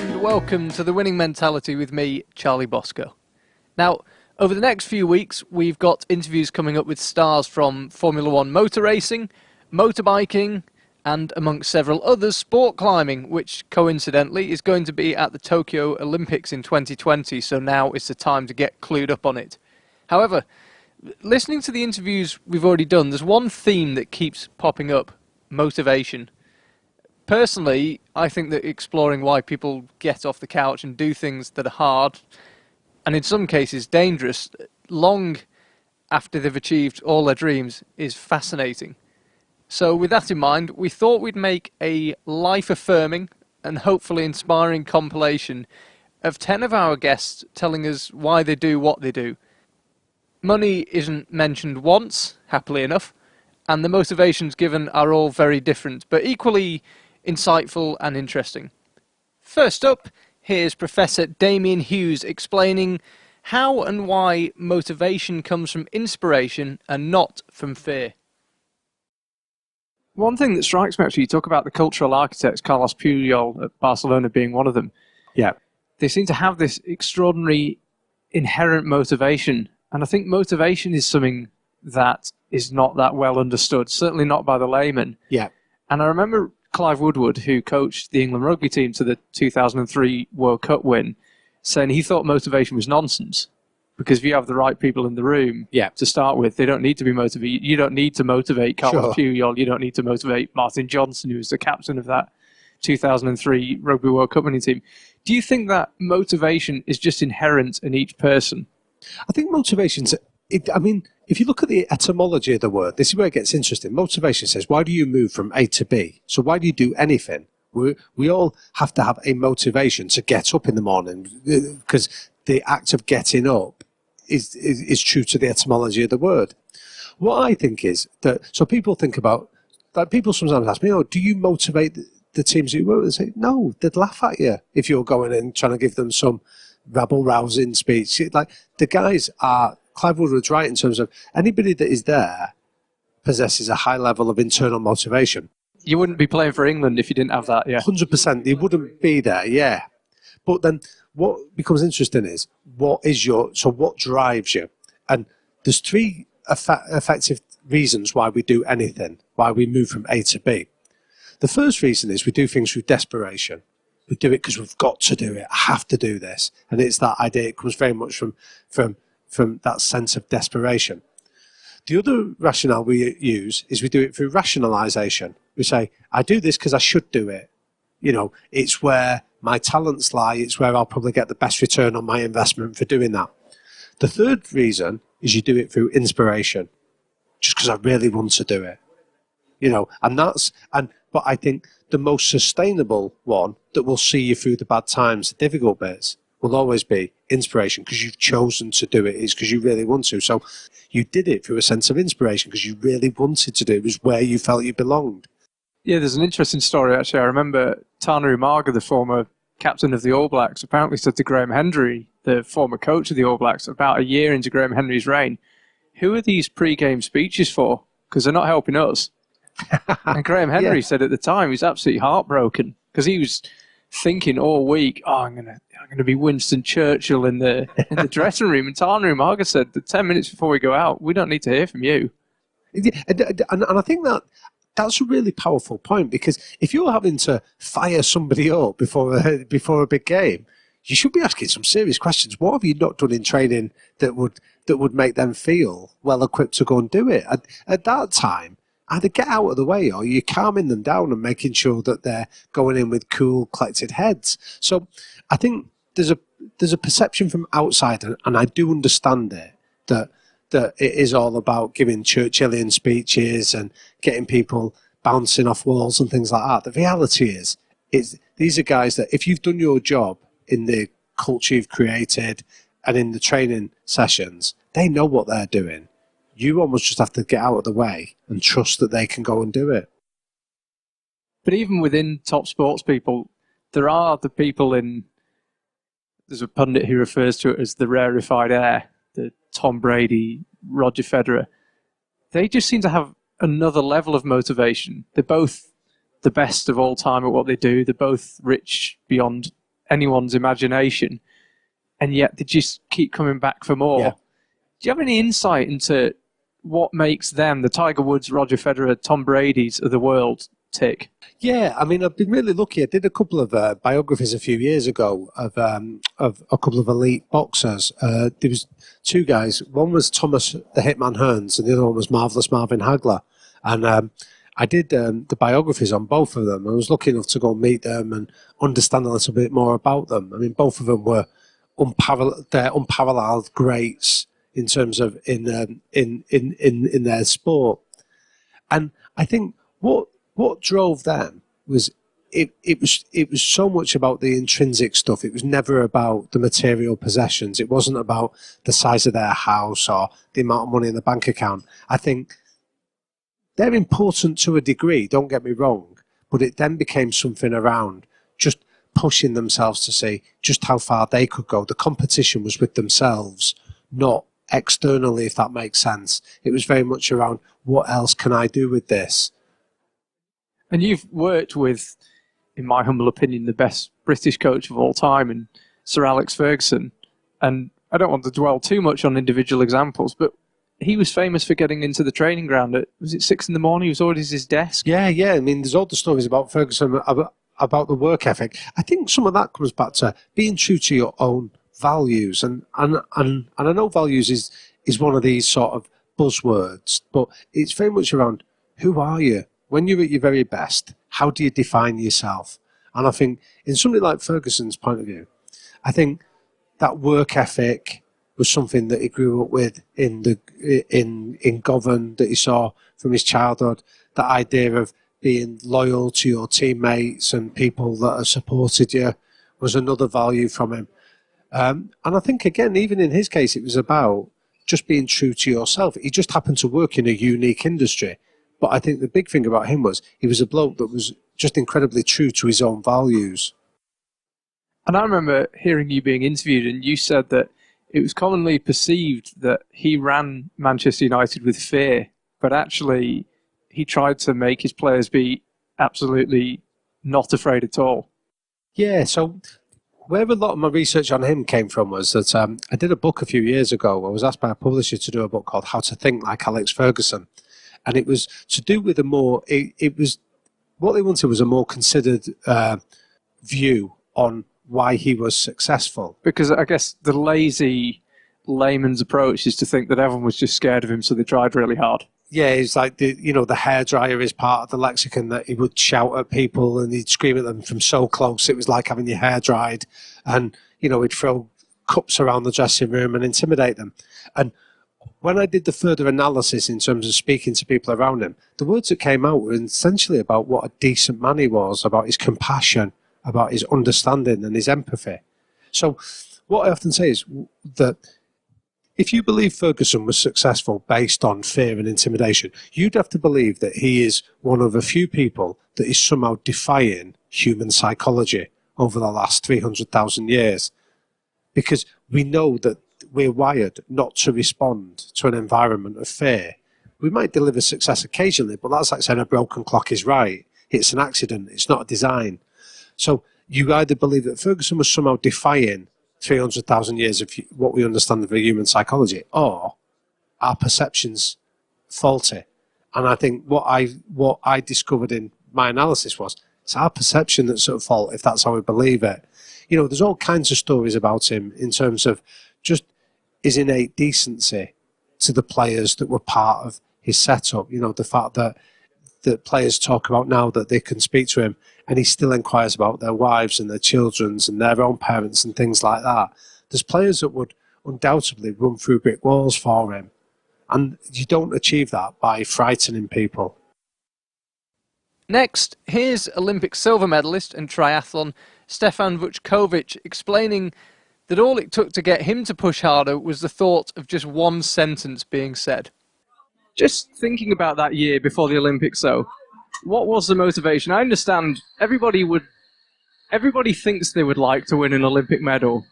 and welcome to The Winning Mentality with me, Charlie Bosco. Now, over the next few weeks, we've got interviews coming up with stars from Formula One motor racing, motorbiking, and amongst several others, sport climbing, which coincidentally is going to be at the Tokyo Olympics in 2020, so now is the time to get clued up on it. However, listening to the interviews we've already done, there's one theme that keeps popping up: motivation. Personally, I think that exploring why people get off the couch and do things that are hard, and in some cases dangerous, long after they've achieved all their dreams, is fascinating. So with that in mind, we thought we'd make a life-affirming and hopefully inspiring compilation of 10 of our guests telling us why they do what they do. Money isn't mentioned once, happily enough, and the motivations given are all very different, but equally insightful and interesting. First up, here's Professor Damien Hughes explaining how and why motivation comes from inspiration and not from fear. One thing that strikes me, actually, you talk about the cultural architects, Carlos Puyol at Barcelona being one of them. Yeah. They seem to have this extraordinary inherent motivation, and I think motivation is something that is not that well understood, certainly not by the layman. Yeah. And I remember Clive Woodward, who coached the England rugby team to the 2003 World Cup win, saying he thought motivation was nonsense, because if you have the right people in the room to start with, they don't need to be motivated. You don't need to motivate Carlos Puyol. You don't need to motivate Martin Johnson, who was the captain of that 2003 Rugby World Cup winning team. Do you think that motivation is just inherent in each person? I think motivation's... if you look at the etymology of the word, this is where it gets interesting. Motivation says, why do you move from A to B? So why do you do anything? We all have to have a motivation to get up in the morning, because the act of getting up is true to the etymology of the word. What I think is that, so people think about, like, people sometimes ask me, do you motivate the teams that you work with? They say, no, they'd laugh at you if you're going in trying to give them some rabble-rousing speech. Like, the guys are... Clive Woodward's right in terms of anybody that is there possesses a high level of internal motivation. You wouldn't be playing for England if you didn't have that, yeah. 100%. You wouldn't be there, yeah. But then what becomes interesting is, what drives you? And there's three effective reasons why we do anything, why we move from A to B. The first reason is we do things through desperation. We do it because we've got to do it. I have to do this. And it's that idea. It comes very much from that sense of desperation. The other rationale we use is we do it through rationalization. We say, I do this because I should do it. It's where my talents lie. It's where I'll probably get the best return on my investment for doing that. The third reason is you do it through inspiration, just because I really want to do it. But I think the most sustainable one that will see you through the bad times, the difficult bits, will always be inspiration, because you've chosen to do it. It's because you really want to. So you did it through a sense of inspiration because you really wanted to do it. It was where you felt you belonged. Yeah, there's an interesting story, actually. I remember Tana Umaga, the former captain of the All Blacks, apparently said to Graham Hendry, the former coach of the All Blacks, about a year into Graham Hendry's reign, who are these pre-game speeches for? Because they're not helping us. And Graham Hendry said at the time he was absolutely heartbroken, because he was thinking all week, I'm gonna be Winston Churchill in the dressing room. And Tana Umaga said that 10 minutes before we go out, we don't need to hear from you. And I think that's a really powerful point, because if you're having to fire somebody up before a big game, you should be asking some serious questions. What have you not done in training that would make them feel well equipped to go and do it? At that time, either get out of the way, or you're calming them down and making sure that they're going in with cool, collected heads. So I think there's a perception from outside, and I do understand it, that it is all about giving Churchillian speeches and getting people bouncing off walls and things like that. The reality is these are guys that, if you've done your job in the culture you've created and in the training sessions, they know what they're doing. You almost just have to get out of the way and trust that they can go and do it. But even within top sports people, there are the people there's a pundit who refers to it as the rarefied air, the Tom Brady, Roger Federer. They just seem to have another level of motivation. They're both the best of all time at what they do. They're both rich beyond anyone's imagination, and yet they just keep coming back for more. Yeah. Do you have any insight into what makes them, the Tiger Woods, Roger Federer, Tom Brady's of the world, tick? Yeah, I mean, I've been really lucky. I did a couple of biographies a few years ago of a couple of elite boxers. There was two guys. One was Thomas the Hitman Hearns, and the other one was Marvelous Marvin Hagler. And I did the biographies on both of them. I was lucky enough to go and meet them and understand a little bit more about them. I mean, both of them were they're unparalleled greats in terms of in their sport. And I think what drove them was it was so much about the intrinsic stuff. It was never about the material possessions. It wasn't about the size of their house or the amount of money in the bank account. I think they're important to a degree, don't get me wrong, but it then became something around just pushing themselves to see just how far they could go. The competition was with themselves, not externally, if that makes sense. It was very much around, what else can I do with this? And you've worked with, in my humble opinion, the best British coach of all time, and Sir Alex Ferguson. And I don't want to dwell too much on individual examples, but he was famous for getting into the training ground at, was it 6 a.m? He was always at his desk. Yeah. I mean, there's all the stories about Ferguson, about the work ethic. I think some of that comes back to being true to your own values. And I know values is one of these sort of buzzwords, but it's very much around, who are you? When you're at your very best, how do you define yourself? And I think in somebody like Ferguson's point of view, I think that work ethic was something that he grew up with in Govan, that he saw from his childhood. That idea of being loyal to your teammates and people that have supported you was another value from him. And I think, again, even in his case, it was about just being true to yourself. He just happened to work in a unique industry. But I think the big thing about him was he was a bloke that was just incredibly true to his own values. And I remember hearing you being interviewed, and you said that it was commonly perceived that he ran Manchester United with fear, but actually he tried to make his players be absolutely not afraid at all. Yeah, so where a lot of my research on him came from was that I did a book a few years ago. I was asked by a publisher to do a book called How to Think Like Alex Ferguson. And it was to do with it was, what they wanted was a more considered view on why he was successful. Because I guess the lazy layman's approach is to think that everyone was just scared of him, so they tried really hard. Yeah, it's like the hairdryer is part of the lexicon, that he would shout at people and he'd scream at them from so close. It was like having your hair dried, and he'd throw cups around the dressing room and intimidate them. And when I did the further analysis in terms of speaking to people around him, the words that came out were essentially about what a decent man he was, about his compassion, about his understanding and his empathy. So what I often say is that if you believe Ferguson was successful based on fear and intimidation, you'd have to believe that he is one of a few people that is somehow defying human psychology over the last 300,000 years. Because we know that we're wired not to respond to an environment of fear. We might deliver success occasionally, but that's like saying a broken clock is right. It's an accident. It's not a design. So you either believe that Ferguson was somehow defying 300,000 years of what we understand of human psychology, or our perception's faulty. And I think what I discovered in my analysis was it's our perception that's at fault if that's how we believe it. There's all kinds of stories about him in terms of just his innate decency to the players that were part of his setup. The fact that players talk about now that they can speak to him and he still inquires about their wives and their children's and their own parents and things like that. There's players that would undoubtedly run through brick walls for him. And you don't achieve that by frightening people. Next, here's Olympic silver medalist and triathlon Stefan Vučković explaining that all it took to get him to push harder was the thought of just one sentence being said. Just thinking about that year before the Olympics, though, what was the motivation? I understand everybody thinks they would like to win an Olympic medal,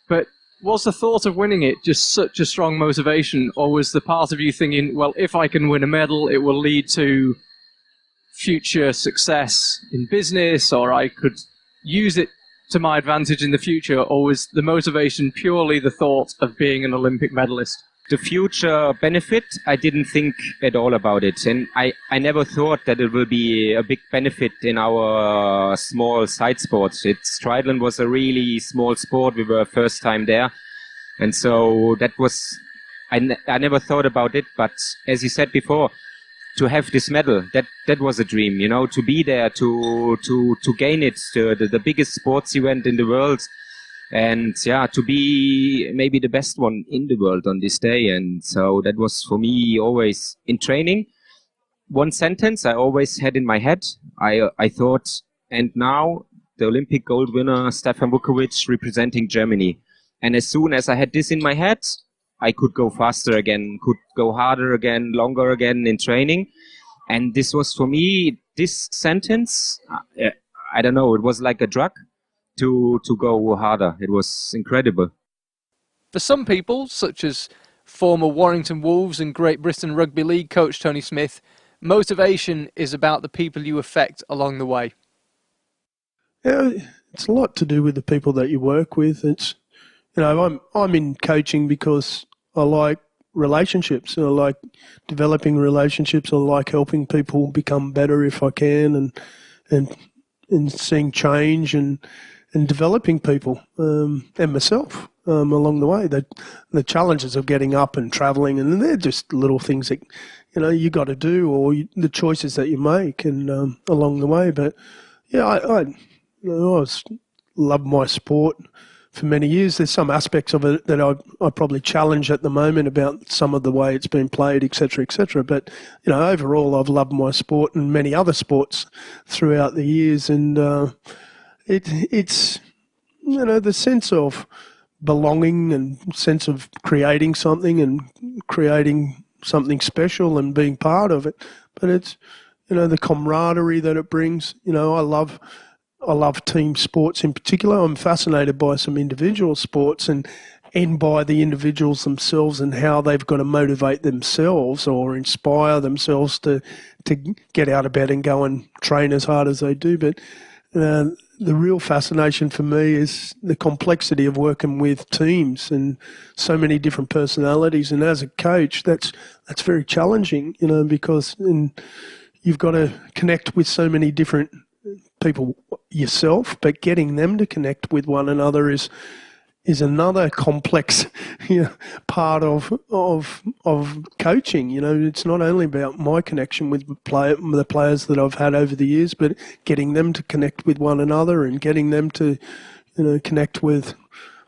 but was the thought of winning it just such a strong motivation, or was the part of you thinking, well, if I can win a medal, it will lead to future success in business, or I could use it to my advantage in the future, or was the motivation purely the thought of being an Olympic medalist? The future benefit, I didn't think at all about it. And I never thought that it will be a big benefit in our small side sports. Triathlon was a really small sport. We were first time there. And so that was, I never thought about it. But as you said before, to have this medal, that was a dream, you know, to be there, to gain it, the biggest sports event in the world. And yeah, to be maybe the best one in the world on this day. And so that was for me always in training. One sentence I always had in my head. I thought, and now the Olympic gold winner, Stefan Vukovic, representing Germany. And as soon as I had this in my head, I could go faster again, could go harder again, longer again in training. And this was for me, this sentence, I don't know, it was like a drug to go harder. It was incredible. For some people, such as former Warrington Wolves and Great Britain Rugby League coach Tony Smith, motivation is about the people you affect along the way. Yeah, it's a lot to do with the people that you work with. It's, you know, I'm in coaching because I like relationships. I like developing relationships. I like helping people become better if I can, and seeing change and developing people and myself along the way. The challenges of getting up and travelling, and they're just little things that, you know, you got to do, or the choices that you make and along the way. But yeah, I love my sport for many years. There's some aspects of it that I probably challenge at the moment about some of the way it's been played, etc., etc. But, you know, overall, I've loved my sport and many other sports throughout the years. And it's, you know, the sense of belonging and sense of creating something and creating something special and being part of it. But it's, you know, the camaraderie that it brings. You know, I love team sports in particular. I'm fascinated by some individual sports and by the individuals themselves and how they've got to motivate themselves or inspire themselves to get out of bed and go and train as hard as they do. But the real fascination for me is the complexity of working with teams and so many different personalities. And as a coach, that's very challenging, you know, because you've got to connect with so many different people yourself, but getting them to connect with one another is another complex, you know, part of coaching. You know, it's not only about my connection with the players that I've had over the years, but getting them to connect with one another and getting them to, you know, connect with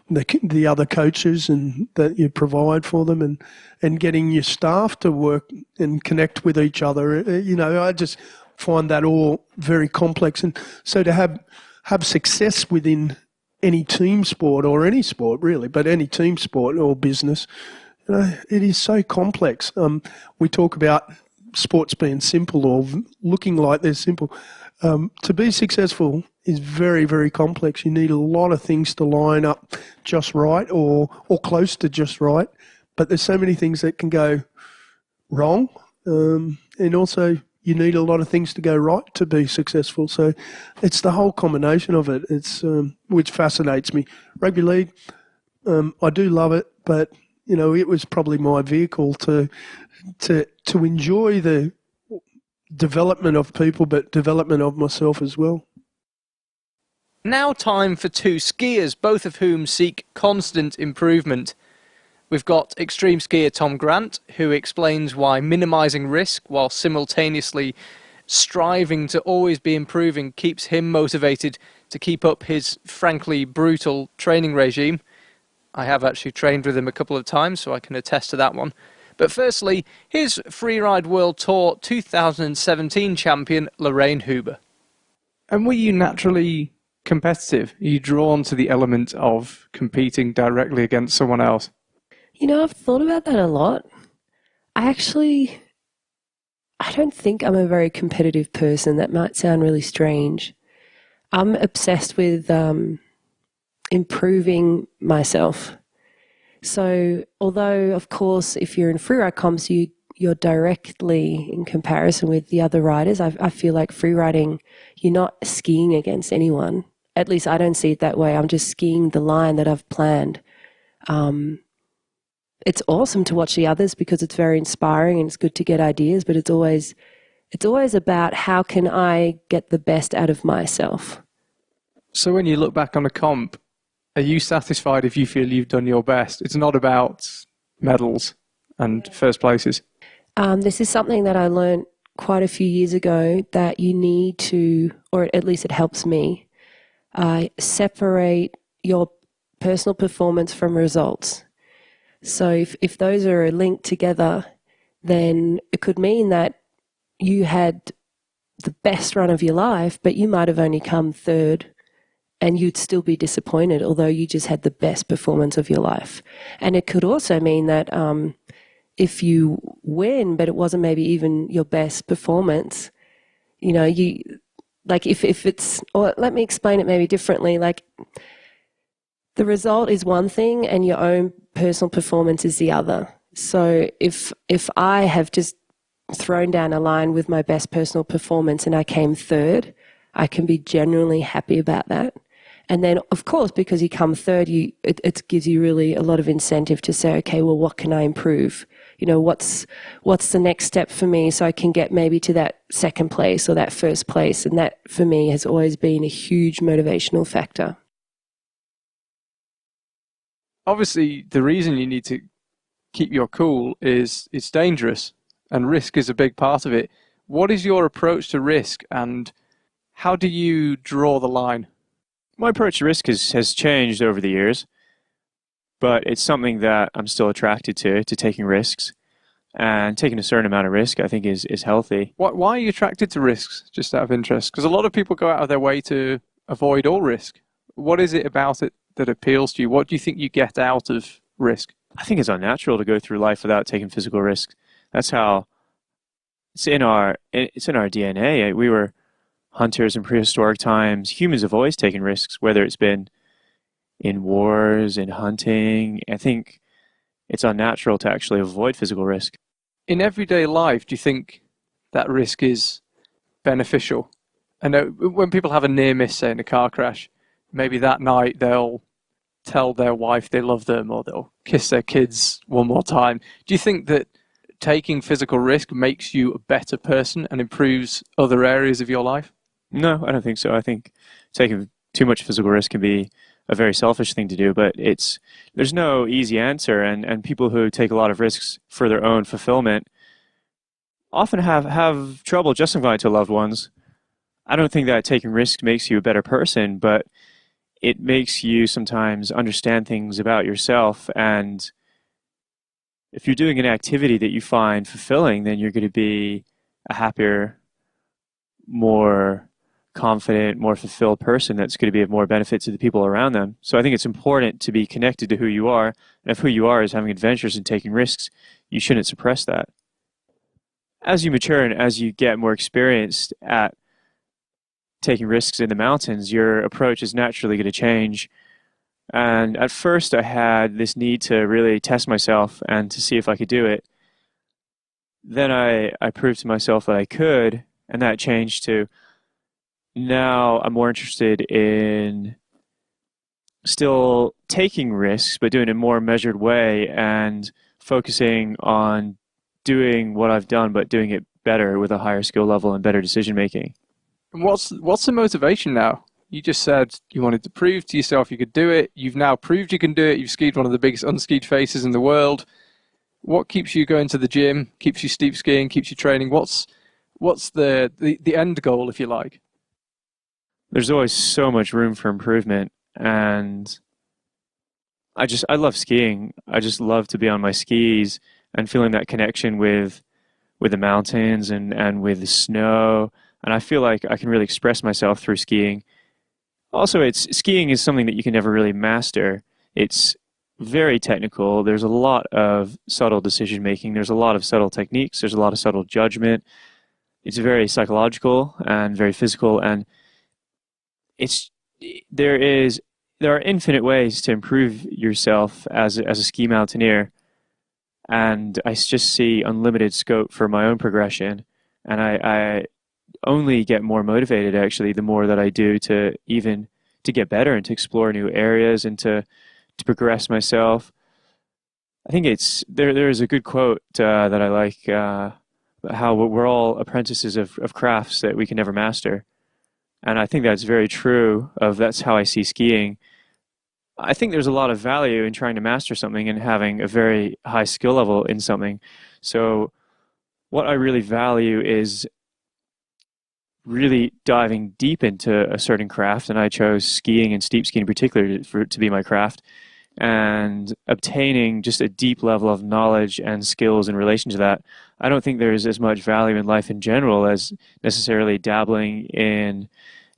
the other coaches and that you provide for them, and getting your staff to work and connect with each other. You know, I just find that all very complex. And so to have success within any team sport, or any sport really, but any team sport or business, you know, it is so complex. We talk about sports being simple or looking like they're simple. To be successful is very, very complex. You need a lot of things to line up just right or close to just right. But there's so many things that can go wrong, and also you need a lot of things to go right to be successful. So it's the whole combination of it. It's which fascinates me. Rugby league, I do love it, but you know, it was probably my vehicle to enjoy the development of people, but development of myself as well. Now time for two skiers, both of whom seek constant improvement. We've got extreme skier Tom Grant, who explains why minimising risk while simultaneously striving to always be improving keeps him motivated to keep up his frankly brutal training regime. I have actually trained with him a couple of times, so I can attest to that one. But firstly, here's Freeride World Tour 2017 champion Lorraine Huber. And were you naturally competitive? Are you drawn to the element of competing directly against someone else? You know, I've thought about that a lot. I don't think I'm a very competitive person. That might sound really strange. I'm obsessed with improving myself. So although, of course, if you're in freeride comps, you're directly in comparison with the other riders. I feel like freeriding, you're not skiing against anyone. at least I don't see it that way. I'm just skiing the line that I've planned. It's awesome to watch the others because it's very inspiring and it's good to get ideas, but it's always about how can I get the best out of myself. So when you look back on a comp, are you satisfied if you feel you've done your best? It's not about medals and first places. This is something that I learned quite a few years ago, that you need to, or at least it helps me, separate your personal performance from results. So if those are linked together, then it could mean that you had the best run of your life, but you might have only come third and you'd still be disappointed, although you just had the best performance of your life. And it could also mean that if you win, but it wasn't maybe even your best performance, you know, you like if it's, or let me explain it maybe differently, like the result is one thing and your own personal performance is the other. So if I have just thrown down a line with my best personal performance and I came third, I can be genuinely happy about that. And then, of course, because you come third, it gives you really a lot of incentive to say, okay, well, what can I improve? You know, what's the next step for me so I can get maybe to that second place or that first place? And that, for me, has always been a huge motivational factor. Obviously, the reason you need to keep your cool is it's dangerous, and risk is a big part of it. What is your approach to risk, and how do you draw the line? My approach to risk has changed over the years, but it's something that I'm still attracted to taking risks. And taking a certain amount of risk, I think, is healthy. Why are you attracted to risks, just out of interest? Because a lot of people go out of their way to avoid all risk. What is it about it that appeals to you? What do you think you get out of risk? I think it's unnatural to go through life without taking physical risks. That's how it's in our DNA. We were hunters in prehistoric times. Humans have always taken risks, whether it's been in wars, in hunting. I think it's unnatural to actually avoid physical risk. In everyday life, do you think that risk is beneficial? I know when people have a near miss, say in a car crash, maybe that night they'll tell their wife they love them or they'll kiss their kids one more time. Do you think that taking physical risk makes you a better person and improves other areas of your life? No, I don't think so. I think taking too much physical risk can be a very selfish thing to do, but there's no easy answer, and people who take a lot of risks for their own fulfillment often have trouble justifying to loved ones. I don't think that taking risks makes you a better person, but it makes you sometimes understand things about yourself, and if you're doing an activity that you find fulfilling, then you're going to be a happier, more confident, more fulfilled person that's going to be of more benefit to the people around them. So I think it's important to be connected to who you are. And if who you are is having adventures and taking risks, you shouldn't suppress that. As you mature and as you get more experienced at taking risks in the mountains, your approach is naturally going to change. And at first I had this need to really test myself and to see if I could do it. Then I proved to myself that I could, and that changed to now I'm more interested in still taking risks, but doing it in a more measured way and focusing on doing what I've done, but doing it better with a higher skill level and better decision making. And what's the motivation now? You just said you wanted to prove to yourself you could do it. You've now proved you can do it. You've skied one of the biggest unskied faces in the world. What keeps you going to the gym, keeps you steep skiing, keeps you training? What's the end goal, if you like? There's always so much room for improvement, and I love skiing. I just love to be on my skis and feeling that connection with the mountains and with the snow. And I feel like I can really express myself through skiing. Also, skiing is something that you can never really master. It's very technical. There's a lot of subtle decision making. There's a lot of subtle techniques. There's a lot of subtle judgment. It's very psychological and very physical, and there are infinite ways to improve yourself as a ski mountaineer, and I just see unlimited scope for my own progression, and I only get more motivated actually the more that I do to even get better and to explore new areas and to progress myself. I think it's there is a good quote that I like, how we're all apprentices of crafts that we can never master. And I think that's very true that's how I see skiing. I think there's a lot of value in trying to master something and having a very high skill level in something. So what I really value is really diving deep into a certain craft, and I chose skiing and steep skiing in particular to be my craft, and obtaining just a deep level of knowledge and skills in relation to that. I don't think there's as much value in life in general as necessarily dabbling in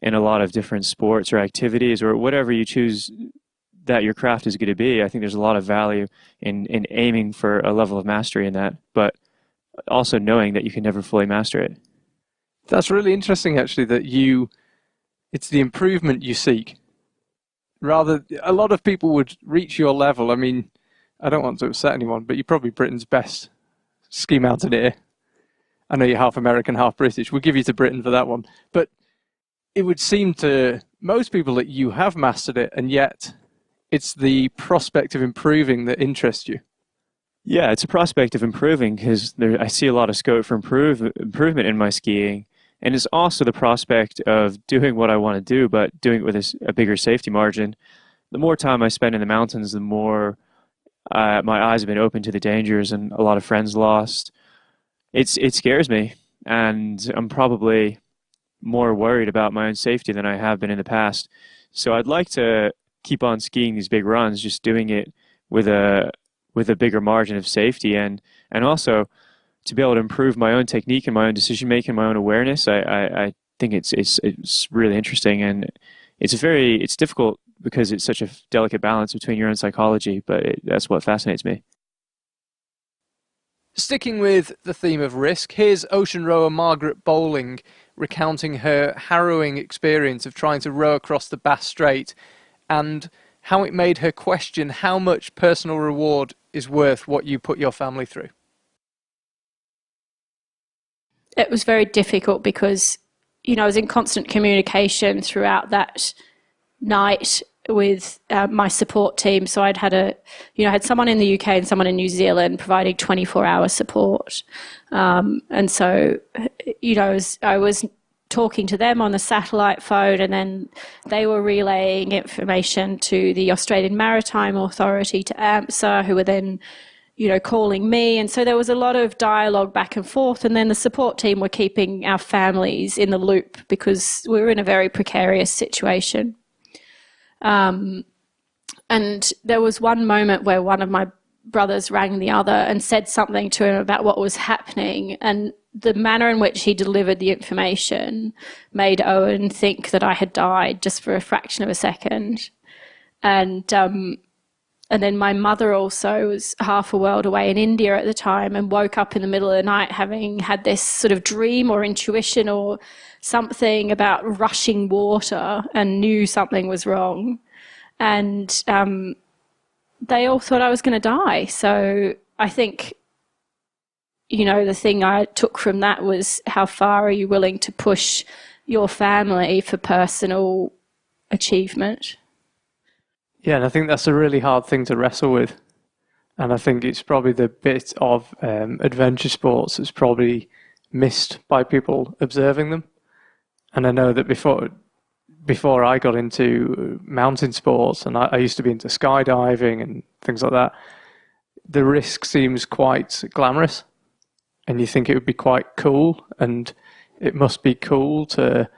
a lot of different sports or activities or whatever you choose that your craft is going to be. I think there's a lot of value in aiming for a level of mastery in that, but also knowing that you can never fully master it. That's really interesting, actually, that it's the improvement you seek. Rather, a lot of people would reach your level. I mean, I don't want to upset anyone, but you're probably Britain's best ski mountaineer. I know you're half American, half British. We'll give you to Britain for that one. But it would seem to most people that you have mastered it, and yet it's the prospect of improving that interests you. Yeah, it's a prospect of improving because I see a lot of scope for improvement in my skiing. And it's also the prospect of doing what I want to do, but doing it with a bigger safety margin. The more time I spend in the mountains, the more my eyes have been open to the dangers and a lot of friends lost. It scares me, and I'm probably more worried about my own safety than I have been in the past. So I'd like to keep on skiing these big runs, just doing it with a bigger margin of safety, and also to be able to improve my own technique and my own decision making, my own awareness. I think it's really interesting, and it's difficult because it's such a delicate balance between your own psychology, but that's what fascinates me. Sticking with the theme of risk, here's ocean rower Margaret Bowling recounting her harrowing experience of trying to row across the Bass Strait and how it made her question how much personal reward is worth what you put your family through. It was very difficult because, I was in constant communication throughout that night with my support team. So I'd had I had someone in the UK and someone in New Zealand providing 24-hour support. And so, I was talking to them on the satellite phone, and then they were relaying information to the Australian Maritime Authority, to AMSA, who were then calling me. And so there was a lot of dialogue back and forth. And then the support team were keeping our families in the loop because we were in a very precarious situation. And there was one moment where one of my brothers rang the other and said something to him about what was happening. And the manner in which he delivered the information made Owen think that I had died just for a fraction of a second. And then my mother also was half a world away in India at the time and woke up in the middle of the night having had this sort of dream or intuition or something about rushing water and knew something was wrong. And they all thought I was going to die. So I think, the thing I took from that was how far are you willing to push your family for personal achievement? Yeah, and I think that's a really hard thing to wrestle with. And I think it's probably the bit of adventure sports that's probably missed by people observing them. And I know that before I got into mountain sports, and I used to be into skydiving and things like that, the risk seems quite glamorous. And you think it would be quite cool, and it must be cool to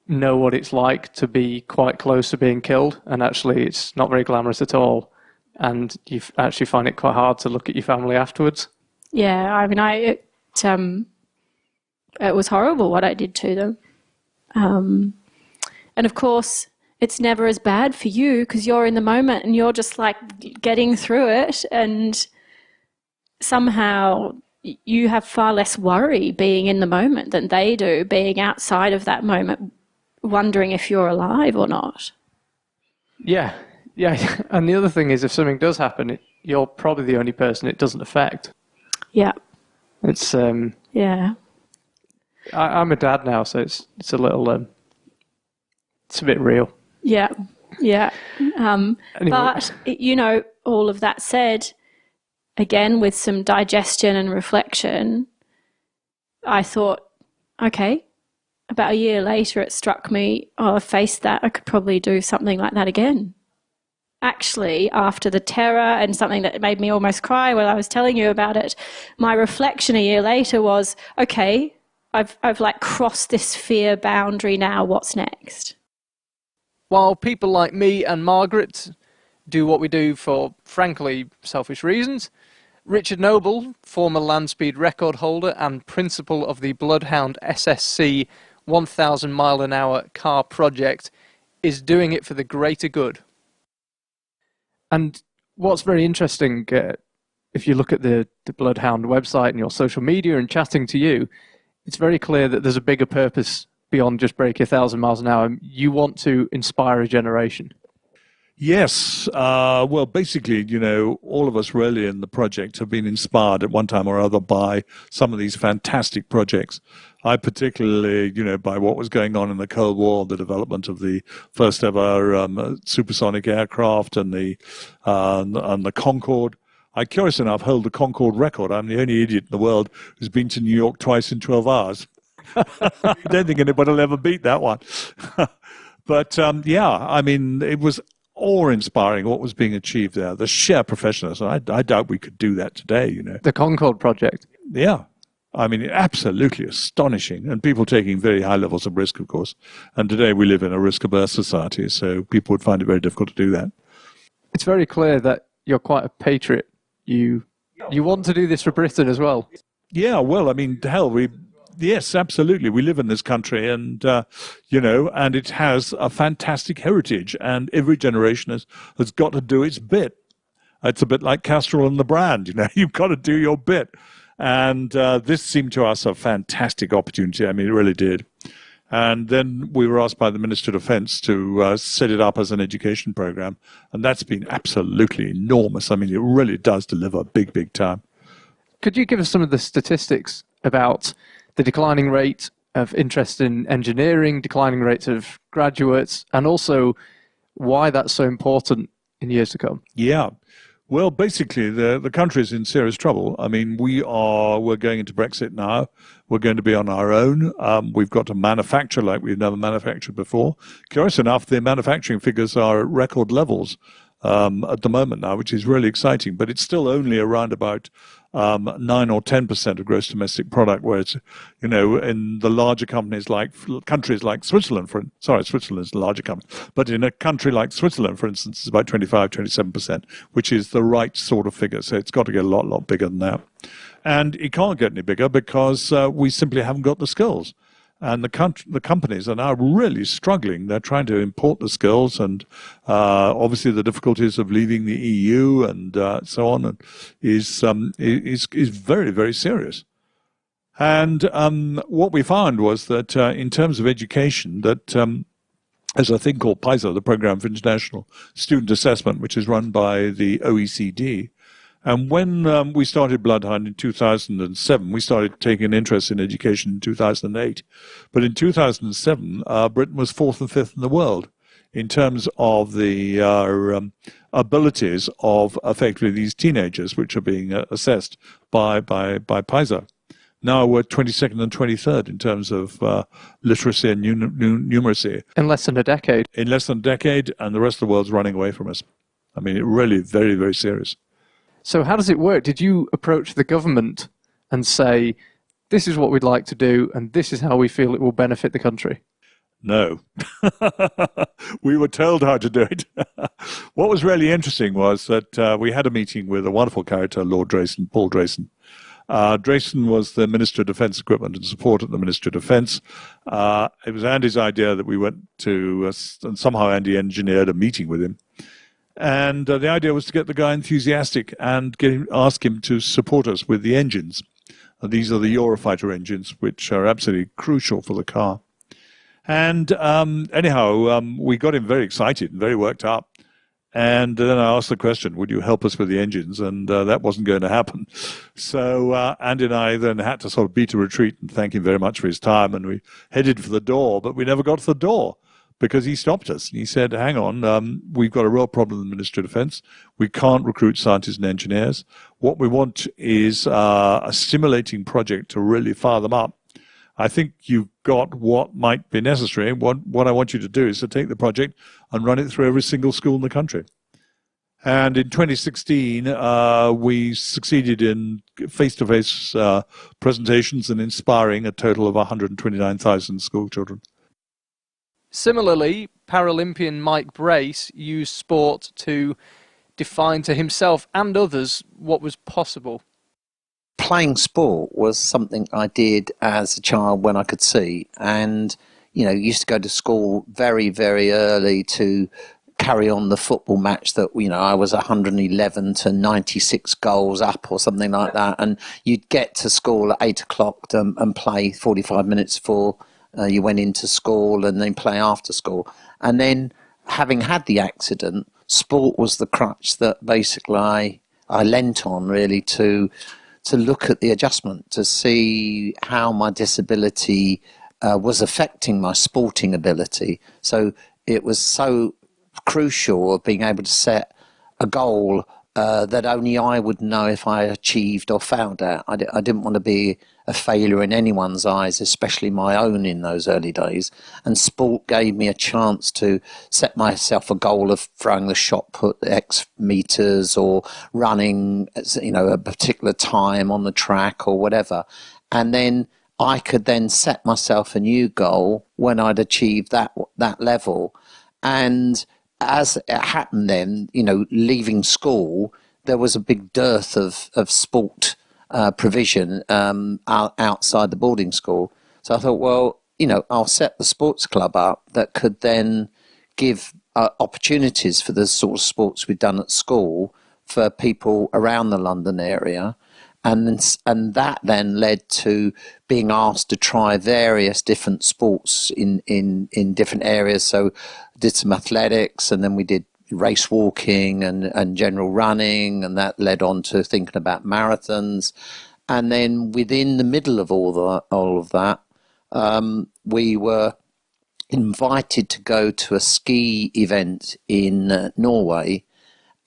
know what it's like to be quite close to being killed, and actually it's not very glamorous at all, and you actually find it quite hard to look at your family afterwards. Yeah, I mean, it was horrible what I did to them, and of course it's never as bad for you because you're in the moment and you're just like getting through it, and somehow you have far less worry being in the moment than they do being outside of that moment, wondering if you're alive or not. Yeah. And the other thing is, if something does happen, you're probably the only person it doesn't affect. Yeah. It's yeah. I'm a dad now, so it's a little it's a bit real. Yeah, yeah. Anyway. But, all of that said, again, with some digestion and reflection, I thought, okay, about a year later, it struck me, I faced that, I could probably do something like that again. Actually, after the terror and something that made me almost cry when I was telling you about it, my reflection a year later was, okay, I've like crossed this fear boundary now, what's next? While people like me and Margaret do what we do for, frankly, selfish reasons, Richard Noble, former land speed record holder and principal of the Bloodhound SSC 1,000 mile an hour car project, is doing it for the greater good. And what's very interesting, if you look at the Bloodhound website and your social media and chatting to you, it's very clear that there's a bigger purpose beyond just break 1,000 miles an hour. You want to inspire a generation. Yes. Well, basically, all of us really in the project have been inspired at one time or other by some of these fantastic projects. I particularly, by what was going on in the Cold War, the development of the first ever supersonic aircraft and the Concorde. I, curious enough, hold the Concorde record. I'm the only idiot in the world who's been to New York twice in 12 hours. I don't think anybody will ever beat that one. But, it was awe-inspiring what was being achieved there. The sheer professionalism. I doubt we could do that today, The Concorde project. Yeah. Absolutely astonishing. And people taking very high levels of risk, of course. And today we live in a risk-averse society, so people would find it very difficult to do that. It's very clear that you're quite a patriot. You want to do this for Britain as well. Yeah, well, yes, absolutely. We live in this country and, and it has a fantastic heritage and every generation has got to do its bit. It's a bit like Castrol and the brand, you've got to do your bit. And this seemed to us a fantastic opportunity. It really did. And then we were asked by the Minister of Defence to set it up as an education program. And that's been absolutely enormous. It really does deliver big, big time. Could you give us some of the statistics about the declining rate of interest in engineering, declining rates of graduates, and also why that's so important in years to come? Yeah. Well, basically, the country is in serious trouble. We're going into Brexit now. We're going to be on our own. We've got to manufacture like we've never manufactured before. Curious enough, the manufacturing figures are at record levels at the moment now, which is really exciting. But it's still only around about 9 or 10% of gross domestic product, whereas, in the larger countries like Switzerland, Switzerland is the larger company, but in a country like Switzerland, for instance, it's about 25, 27%, which is the right sort of figure. So it's got to get a lot bigger than that. And it can't get any bigger because we simply haven't got the skills. And the companies are now really struggling. They're trying to import the skills, and obviously the difficulties of leaving the EU and so on is very, very serious. And what we found was that in terms of education, that there's a thing called PISA, the Program for International Student Assessment, which is run by the OECD. And when we started Bloodhound in 2007, we started taking an interest in education in 2008. But in 2007, Britain was 4th and 5th in the world in terms of the abilities of effectively these teenagers, which are being assessed by PISA. Now we're 22nd and 23rd in terms of literacy and numeracy. In less than a decade. In less than a decade, and the rest of the world's running away from us. It really very, very serious. So how does it work? Did you approach the government and say, this is what we'd like to do, and this is how we feel it will benefit the country? No. We were told how to do it. What was really interesting was that we had a meeting with a wonderful character, Lord Drayson, Paul Drayson. Drayson was the Minister of Defence Equipment and Support at the Ministry of Defence. It was Andy's idea that we went to, and somehow Andy engineered a meeting with him. And the idea was to get the guy enthusiastic and ask him to support us with the engines. These are the Eurofighter engines, which are absolutely crucial for the car. And anyhow, we got him very excited and very worked up. And then I asked the question, would you help us with the engines? And that wasn't going to happen. So Andy and I then had to sort of beat a retreat and thank him very much for his time. And we headed for the door, but we never got to the door because he stopped us. He said, hang on, we've got a real problem in the Ministry of Defence. We can't recruit scientists and engineers. What we want is a stimulating project to really fire them up. I think you've got what might be necessary. What I want you to do is to take the project and run it through every single school in the country. And in 2016, we succeeded in face-to-face presentations and inspiring a total of 129,000 school children. Similarly, Paralympian Mike Brace used sport to define to himself and others what was possible. Playing sport was something I did as a child when I could see, and used to go to school very, very early to carry on the football match that I was 111 to 96 goals up or something like that, and you'd get to school at 8 o'clock and play 45 minutes before you went into school, and then play after school. And then, having had the accident, sport was the crutch that basically I lent on, really, to look at the adjustment, to see how my disability was affecting my sporting ability. So it was so crucial of being able to set a goal that only I would know if I achieved or failed at. I didn't want to be a failure in anyone's eyes, especially my own in those early days. And sport gave me a chance to set myself a goal of throwing the shot put X meters or running, a particular time on the track or whatever. And then I could then set myself a new goal when I'd achieved that level. And as it happened then, leaving school, there was a big dearth of sport provision outside the boarding school. So I thought, well, I'll set the sports club up that could then give opportunities for the sort of sports we'd done at school for people around the London area. And that then led to being asked to try various different sports in different areas. So did some athletics, and then we did race walking and general running, and that led on to thinking about marathons. And then within the middle of all of that, we were invited to go to a ski event in Norway.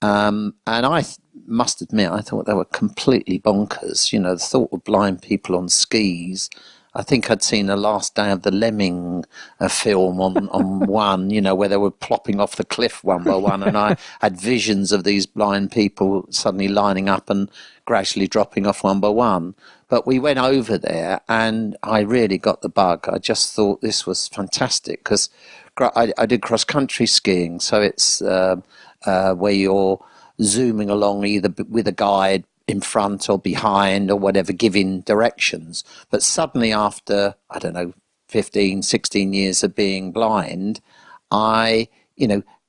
And I must admit, I thought they were completely bonkers. The thought of blind people on skis. I think I'd seen The Last Day of the Lemming film on one, where they were plopping off the cliff one by one. And I had visions of these blind people suddenly lining up and gradually dropping off one by one. But we went over there and I really got the bug. I just thought this was fantastic because I did cross-country skiing. So it's where you're zooming along either with a guide in front or behind or whatever, giving directions. But suddenly after, 15, 16 years of being blind, I,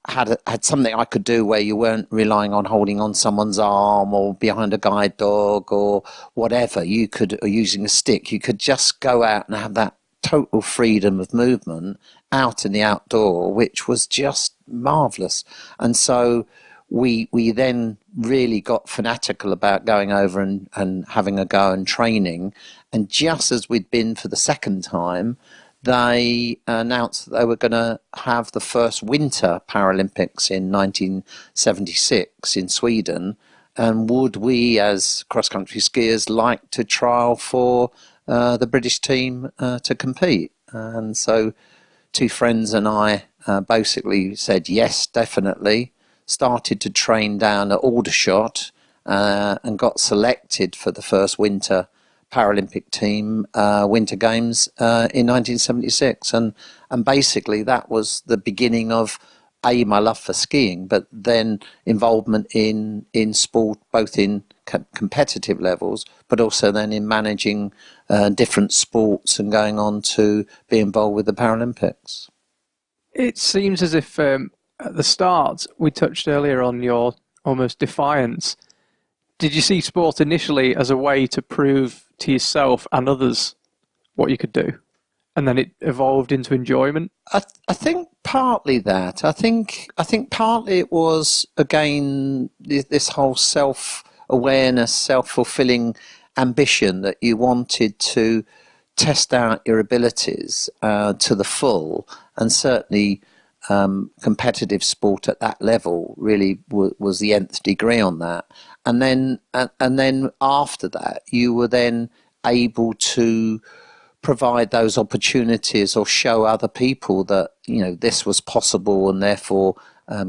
had something I could do where you weren't relying on holding on someone's arm or behind a guide dog or whatever. Or using a stick. You could just go out and have that total freedom of movement out in the outdoor, which was just marvelous. And so we then really got fanatical about going over and having a go and training. And just as we'd been for the second time, they announced that they were going to have the first Winter Paralympics in 1976 in Sweden. And would we, as cross-country skiers, like to trial for the British team to compete? And so two friends and I basically said yes, definitely. Started to train down at Aldershot and got selected for the first Winter Paralympic team, Winter Games in 1976. And basically that was the beginning of my love for skiing, but then involvement in sport, both in competitive levels, but also then in managing different sports and going on to be involved with the Paralympics. It seems as if at the start, we touched earlier on your almost defiance. Did you see sport initially as a way to prove to yourself and others what you could do? And then it evolved into enjoyment? I think partly that. I think partly it was, again, this whole self-awareness, self-fulfilling ambition that you wanted to test out your abilities to the full. And certainly competitive sport at that level really was the nth degree on that. And then after that, you were then able to provide those opportunities or show other people that, you know, this was possible, and therefore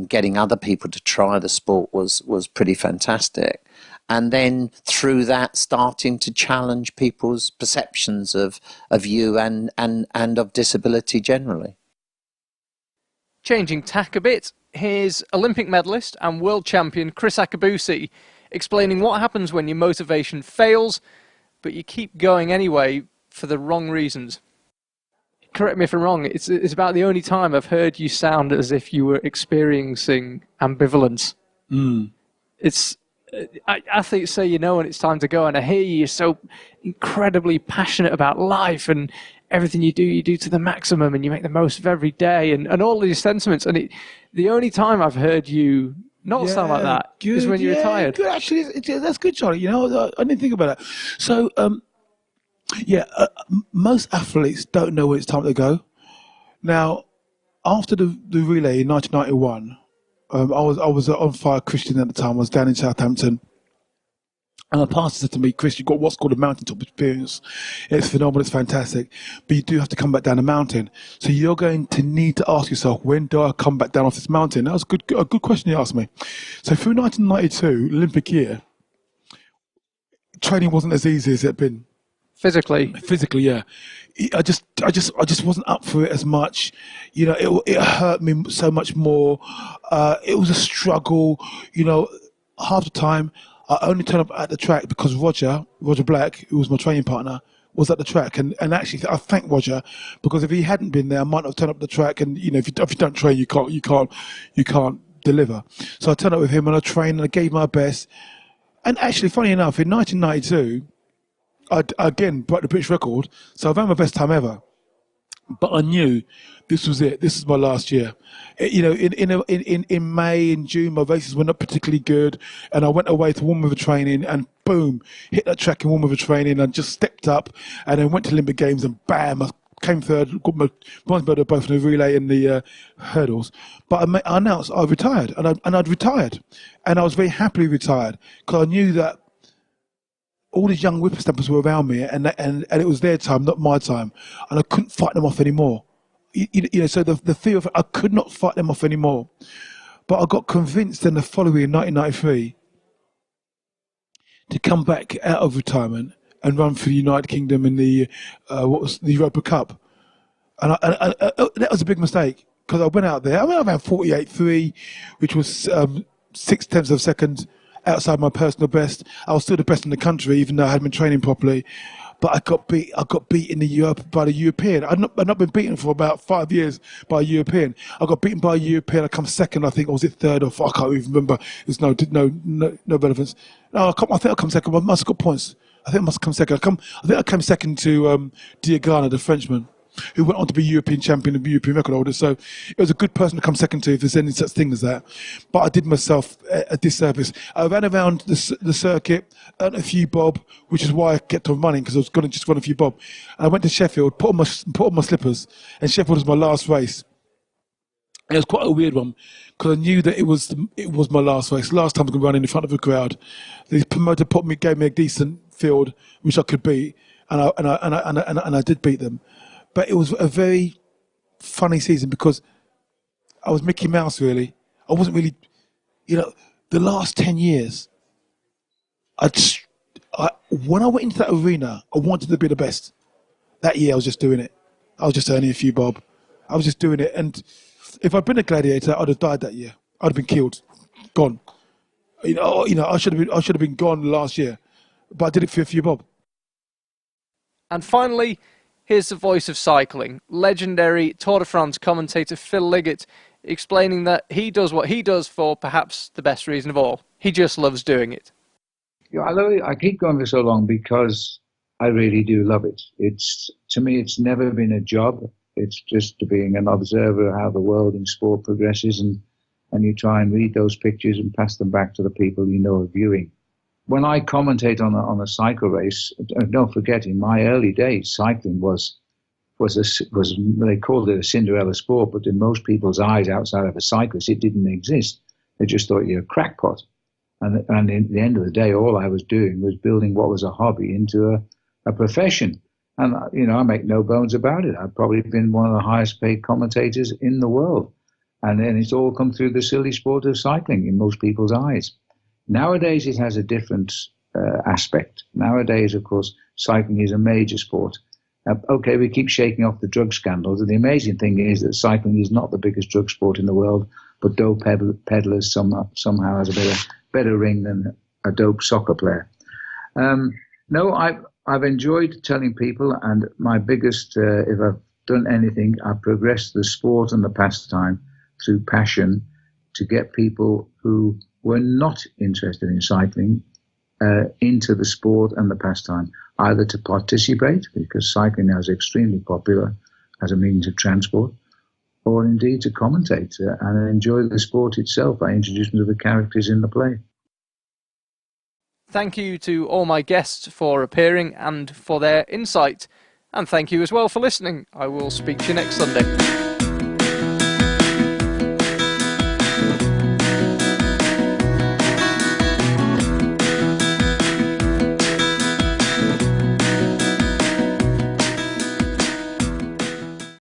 getting other people to try the sport was pretty fantastic. And then through that, starting to challenge people's perceptions of you and of disability generally. Changing tack a bit, here's Olympic medalist and world champion Chris Akabusi explaining what happens when your motivation fails, but you keep going anyway for the wrong reasons. Correct me if I'm wrong, it's about the only time I've heard you sound as if you were experiencing ambivalence. It's athletes say you know when it's time to go, and I hear you're so incredibly passionate about life and everything you do to the maximum, and you make the most of every day, and all these sentiments. And the only time I've heard you not sound like that is when you're retired. Good, actually, that's good, Charlie. You know, I didn't think about that. So, most athletes don't know when it's time to go. Now, after the relay in 1991, I was on fire Christian at the time. I was down in Southampton. And the pastor said to me, Chris, you've got what's called a mountaintop experience. It's phenomenal, it's fantastic. But you do have to come back down the mountain. So you're going to need to ask yourself, when do I come back down off this mountain? That was a good question you asked me. So through 1992, Olympic year, training wasn't as easy as it had been. Physically, yeah. I just wasn't up for it as much. You know, it hurt me so much more. It was a struggle. You know, half the time I only turned up at the track because Roger Black, who was my training partner, was at the track. And actually, I thank Roger, because if he hadn't been there, I might have turned up at the track. And you know, if you don't train, you can't deliver. So I turned up with him and I trained and I gave my best. And actually, funny enough, in 1992. I again broke the British record, so I ran my best time ever. But I knew this was it. This is my last year. You know, in May and June, my races were not particularly good, and I went away to warm river training, and boom, hit that track in warm river training, and just stepped up, and then went to Olympic Games, and bam, I came third, got my bronze medal both in the relay and the hurdles. But I announced I retired, and I'd retired, and I was very happily retired because I knew that all these young whippersnappers were around me, and it was their time, not my time, and I couldn't fight them off anymore. You know, so the fear of I could not fight them off anymore. But I got convinced in the following 1993 to come back out of retirement and run for the United Kingdom in the the Europa Cup, and that was a big mistake because I went out there. I went around 48.3, which was 0.6 of a second outside my personal best. I was still the best in the country, even though I hadn't been training properly. But I got beat in the Europe by the European. I'd not been beaten for about 5 years by a European. I got beaten by a European. I come second, I think, or was it third or fourth? I can't even remember. There's no relevance. No, I think I come second. I must have got points. I think I must have come second. I think I came second to Diagana, the Frenchman, who went on to be European champion and European record holder. So it was a good person to come second to, if there's any such thing as that. But I did myself a disservice. I ran around the circuit, earned a few bob, which is why I kept on running, because I was going to just run a few bob. And I went to Sheffield, put on my slippers, and Sheffield was my last race. And it was quite a weird one, because I knew that it was my last race. Last time I was going to run in front of a crowd. The promoter gave me a decent field, which I could beat, and I did beat them. But it was a very funny season because I was Mickey Mouse, really. I wasn't really, you know, the last 10 years, when I went into that arena, I wanted to be the best. That year, I was just doing it. I was just earning a few bob. I was just doing it. And if I'd been a gladiator, I'd have died that year. I'd have been killed, gone. You know, I should have been gone last year, but I did it for a few bob. And finally, here's the voice of cycling, legendary Tour de France commentator Phil Liggett, explaining that he does what he does for perhaps the best reason of all. He just loves doing it. You know, I keep going for so long because I really do love it. To me, it's never been a job. It's just being an observer of how the world in sport progresses, and you try and read those pictures and pass them back to the people you know are viewing. When I commentate on a cycle race, don't forget, in my early days, cycling was was they called it a Cinderella sport, but in most people's eyes, outside of a cyclist, it didn't exist. They just thought you're a crackpot. And at the end of the day, all I was doing was building what was a hobby into a profession. And, I make no bones about it. I've probably been one of the highest paid commentators in the world. And then it's all come through the silly sport of cycling in most people's eyes. Nowadays, it has a different aspect. Nowadays, of course, cycling is a major sport. Okay, we keep shaking off the drug scandals. And the amazing thing is that cycling is not the biggest drug sport in the world, but dope peddlers somehow has a better ring than a dope soccer player. No, I've enjoyed telling people, and my biggest, if I've done anything, I've progressed the sport and the pastime through passion to get people who were not interested in cycling into the sport and the pastime, either to participate, because cycling now is extremely popular as a means of transport, or indeed to commentate and enjoy the sport itself by introducing to the characters in the play. Thank you to all my guests for appearing and for their insight. And thank you as well for listening. I will speak to you next Sunday.